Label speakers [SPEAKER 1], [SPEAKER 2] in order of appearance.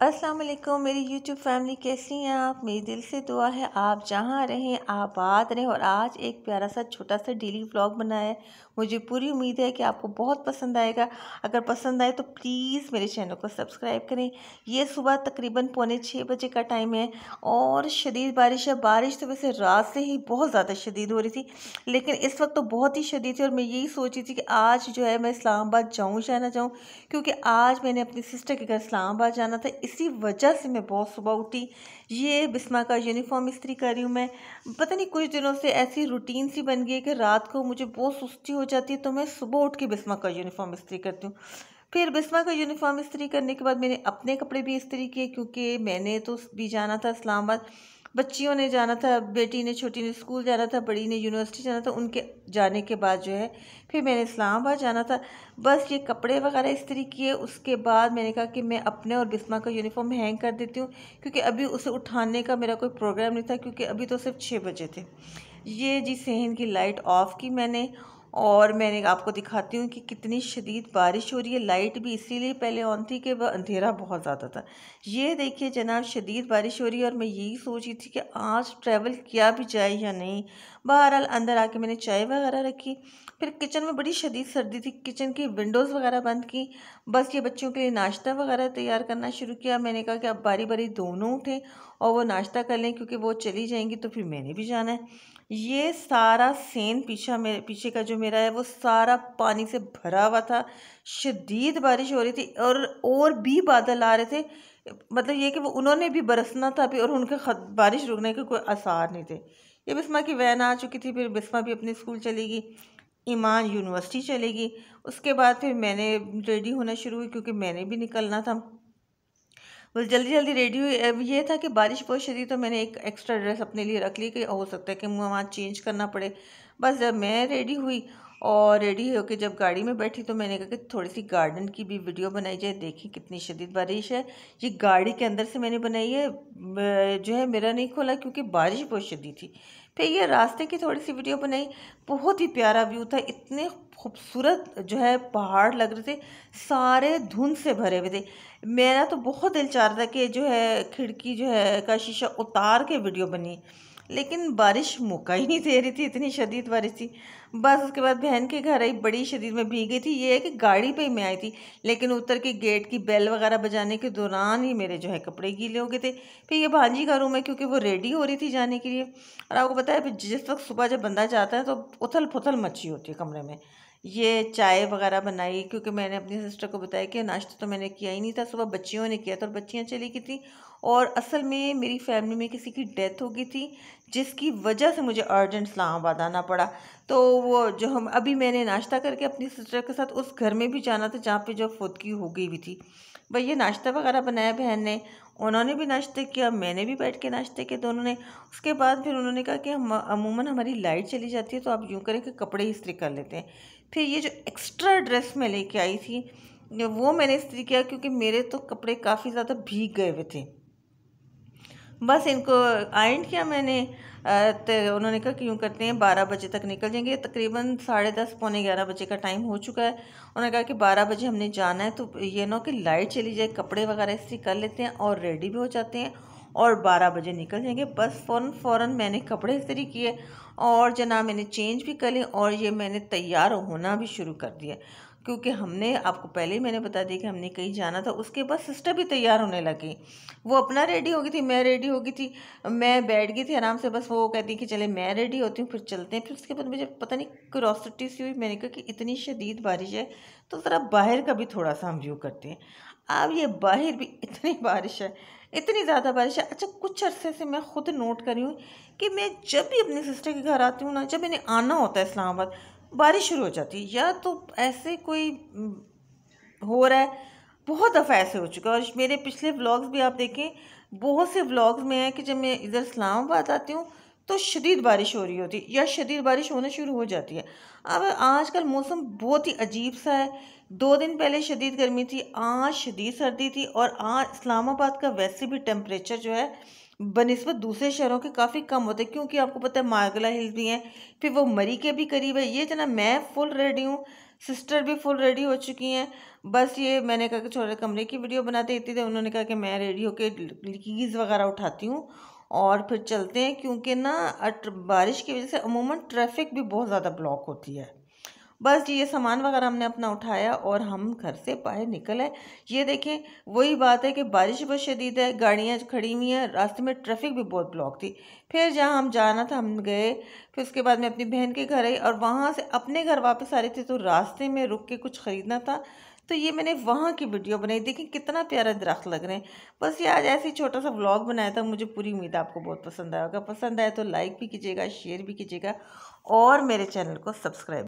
[SPEAKER 1] अस्सलाम वालेकुम मेरी यूट्यूब फैमिली, कैसी हैं आप। मेरी दिल से दुआ है आप जहाँ रहें आबाद रहें। और आज एक प्यारा सा छोटा सा डेली व्लॉग बनाया है। मुझे पूरी उम्मीद है कि आपको बहुत पसंद आएगा। अगर पसंद आए तो प्लीज़ मेरे चैनल को सब्सक्राइब करें। ये सुबह तकरीबन 5:45 बजे का टाइम है और शदीद बारिश है। बारिश तो वैसे रात से ही बहुत ज़्यादा शदीद हो रही थी, लेकिन इस वक्त तो बहुत ही शदीद थी। और मैं यही सोच रही थी कि आज जो है मैं इस्लामाबाद जाऊँ या ना जाऊँ, क्योंकि आज मैंने अपनी सिस्टर के घर इस्लामाबाद जाना था। इसी वजह से मैं बहुत सुबह उठी। ये बिस्मा का यूनिफॉर्म इस्त्री कर रही हूँ मैं। पता नहीं कुछ दिनों से ऐसी रूटीन सी बन गई है कि रात को मुझे बहुत सुस्ती हो जाती है, तो मैं सुबह उठ के बिस्मा का यूनिफॉर्म इस्त्री करती हूँ। फिर बिस्मा का यूनिफॉर्म इस्त्री करने के बाद मैंने अपने कपड़े भी इस्त्री किए, क्योंकि मैंने तो भी जाना था इस्लामाबाद। बच्चियों ने जाना था, बेटी ने छोटी ने स्कूल जाना था, बड़ी ने यूनिवर्सिटी जाना था। उनके जाने के बाद जो है फिर मैंने इस्लामाबाद जाना था। बस ये कपड़े वगैरह इस्त्री किए, उसके बाद मैंने कहा कि मैं अपने और बिस्मा का यूनिफॉर्म हैंग कर देती हूँ, क्योंकि अभी उसे उठाने का मेरा कोई प्रोग्राम नहीं था, क्योंकि अभी तो सिर्फ 6 बजे थे। ये जी सहन की लाइट ऑफ़ की मैंने, और मैंने आपको दिखाती हूँ कि कितनी शदीद बारिश हो रही है। लाइट भी इसीलिए पहले ऑन थी कि वह अंधेरा बहुत ज़्यादा था। ये देखिए जनाब, शदीद बारिश हो रही है और मैं यही सोच रही थी कि आज ट्रैवल किया भी जाए या नहीं। बहरहाल अंदर आके मैंने चाय वगैरह रखी। फिर किचन में बड़ी शदीद सर्दी थी, किचन की विंडोज़ वगैरह बंद की। बस ये बच्चों के लिए नाश्ता वगैरह तैयार करना शुरू किया। मैंने कहा कि अब बारी बारी दोनों उठें और वो नाश्ता कर लें, क्योंकि वो चली जाएंगी तो फिर मैंने भी जाना है। ये सारा सीन पीछा मेरे पीछे का जो मेरा है वो सारा पानी से भरा हुआ था। शदीद बारिश हो रही थी और भी बादल आ रहे थे। मतलब ये कि वो उन्होंने भी बरसना था अभी, और उनके बारिश रुकने के कोई आसार नहीं थे। ये बिस्मा की वैन आ चुकी थी, फिर बिस्मा भी अपने स्कूल चलेगी, ईमान यूनिवर्सिटी चलेगी। उसके बाद फिर मैंने रेडी होना शुरू हुई, क्योंकि मैंने भी निकलना था। बस जल्दी जल्दी रेडी हुई। अब ये था कि बारिश बहुत शदीद, तो मैंने एक एक्स्ट्रा ड्रेस अपने लिए रख ली कि हो सकता है कि मुझे वहाँ चेंज करना पड़े। बस जब मैं रेडी हुई और रेडी होकर जब गाड़ी में बैठी, तो मैंने कहा कि थोड़ी सी गार्डन की भी वीडियो बनाई जाए। देखी कितनी शदीद बारिश है। ये गाड़ी के अंदर से मैंने बनाई है, जो है मेरा नहीं खोला क्योंकि बारिश बहुत शदीद थी। फिर ये रास्ते की थोड़ी सी वीडियो बनाई। बहुत ही प्यारा व्यू था, इतने खूबसूरत जो है पहाड़ लग रहे थे, सारे धुंध से भरे हुए थे। मेरा तो बहुत दिल चाह रहा था कि जो है खिड़की जो है का शीशा उतार के वीडियो बनी, लेकिन बारिश मौका ही नहीं दे रही थी, इतनी शदीद बारिश थी। बस उसके बाद बहन के घर आई, बड़ी शदीद में भीग गई थी। ये है कि गाड़ी पे ही मैं आई थी, लेकिन उतर के गेट की बेल वगैरह बजाने के दौरान ही मेरे जो है कपड़े गीले हो गए थे। फिर ये भांजी का रूम है, क्योंकि वो रेडी हो रही थी जाने के लिए। और आपको पता है फिर जिस वक्त सुबह जब बंदा जाता है तो उथल पुथल मची होती है कमरे में। ये चाय वगैरह बनाई, क्योंकि मैंने अपनी सिस्टर को बताया कि नाश्ता तो मैंने किया ही नहीं था, सुबह बच्चियों ने किया था और बच्चियां चली गई थी। और असल में मेरी फैमिली में किसी की डेथ हो गई थी, जिसकी वजह से मुझे अर्जेंट इस्लामाबाद आना पड़ा। तो वो जो हम अभी मैंने नाश्ता करके अपनी सिस्टर के साथ उस घर में भी जाना था जहाँ पे जो फुदकी हो गई हुई थी। भाई ये नाश्ता वगैरह बनाया बहन ने, उन्होंने भी नाश्ते किया, मैंने भी बैठ के नाश्ते किए दोनों ने। उसके बाद फिर उन्होंने कहा कि हम अमूमन हमारी लाइट चली जाती है, तो आप यूँ करें कि कपड़े इस्त्री कर लेते हैं। फिर ये जो एक्स्ट्रा ड्रेस मैं लेके आई थी वो मैंने इस्त्री किया, क्योंकि मेरे तो कपड़े काफ़ी ज़्यादा भीग गए हुए थे। बस इनको आयरन किया मैंने। तो उन्होंने कहा कि यूँ करते हैं 12 बजे तक निकल जाएंगे। तकरीबन 10:30 पौने 11 बजे का टाइम हो चुका है। उन्होंने कहा कि 12 बजे हमने जाना है, तो ये ना कि लाइट चली जाए, कपड़े वगैरह इस्त्री कर लेते हैं और रेडी भी हो जाते हैं और 12 बजे निकल जाएंगे। बस फ़ौरन मैंने कपड़े इस्त्री किए और जना मैंने चेंज भी कर ली, और ये मैंने तैयार होना भी शुरू कर दिया, क्योंकि हमने आपको पहले ही मैंने बता दिया कि हमने कहीं जाना था। उसके बाद सिस्टर भी तैयार होने लगी, वो अपना रेडी हो गई थी, मैं रेडी हो गई थी। मैं बैठ गई थी आराम से, बस वो कहती कि चले मैं रेडी होती हूँ फिर चलते हैं। फिर उसके बाद मुझे पता नहीं क्यूरोसिटी सी हुई, मैंने कहा कि इतनी शदीद बारिश है तो ज़रा बाहर का भी थोड़ा सा हम व्यू करते हैं। अब ये बाहर भी इतनी बारिश है, इतनी ज़्यादा बारिश है। अच्छा, कुछ अरसे से मैं खुद नोट करी हूँ कि मैं जब भी अपनी सिस्टर के घर आती हूँ ना, जब इन्हें आना होता है इस्लामाबाद, बारिश शुरू हो जाती है। या तो ऐसे कोई हो रहा है, बहुत दफ़ा ऐसे हो चुका है। और मेरे पिछले व्लॉग्स भी आप देखें, बहुत से व्लॉग्स में है कि जब मैं इधर इस्लामाबाद आती हूँ तो शदीद बारिश हो रही होती है या शदीद बारिश होना शुरू हो जाती है। अब आजकल मौसम बहुत ही अजीब सा है। 2 दिन पहले शदीद गर्मी थी, आज शदीद सर्दी थी। और आज इस्लामाबाद का वैसे भी टेम्परेचर जो है बनिस्बत दूसरे शहरों के काफ़ी कम होते हैं, क्योंकि आपको पता है मार्गला हिल्स भी हैं, फिर वो मरी के भी करीब है। ये जना मैं फुल रेडी हूँ, सिस्टर भी फुल रेडी हो चुकी हैं। बस ये मैंने कहा कि छोटे कमरे की वीडियो बनाते इतनी देर, उन्होंने कहा कि मैं रेडी होके कीज़ वगैरह उठाती हूँ और फिर चलते हैं, क्योंकि ना बारिश की वजह से अमूमन ट्रैफिक भी बहुत ज़्यादा ब्लॉक होती है। बस ये सामान वगैरह हमने अपना उठाया और हम घर से बाहर निकल आए। ये देखें, वही बात है कि बारिश बहुत शदीद है, गाड़ियाँ खड़ी हुई हैं, रास्ते में ट्रैफिक भी बहुत ब्लॉक थी। फिर जहाँ हम जाना था हम गए, फिर उसके बाद मैं अपनी बहन के घर आई और वहाँ से अपने घर वापस आ रही थी, तो रास्ते में रुक के कुछ ख़रीदना था, तो ये मैंने वहाँ की वीडियो बनाई। देखिए कितना प्यारा दरख्त लग रहे हैं। बस ये आज ऐसे ही छोटा सा व्लॉग बनाया था। मुझे पूरी उम्मीद है आपको बहुत पसंद आएगा। पसंद आए तो लाइक भी कीजिएगा, शेयर भी कीजिएगा और मेरे चैनल को सब्सक्राइब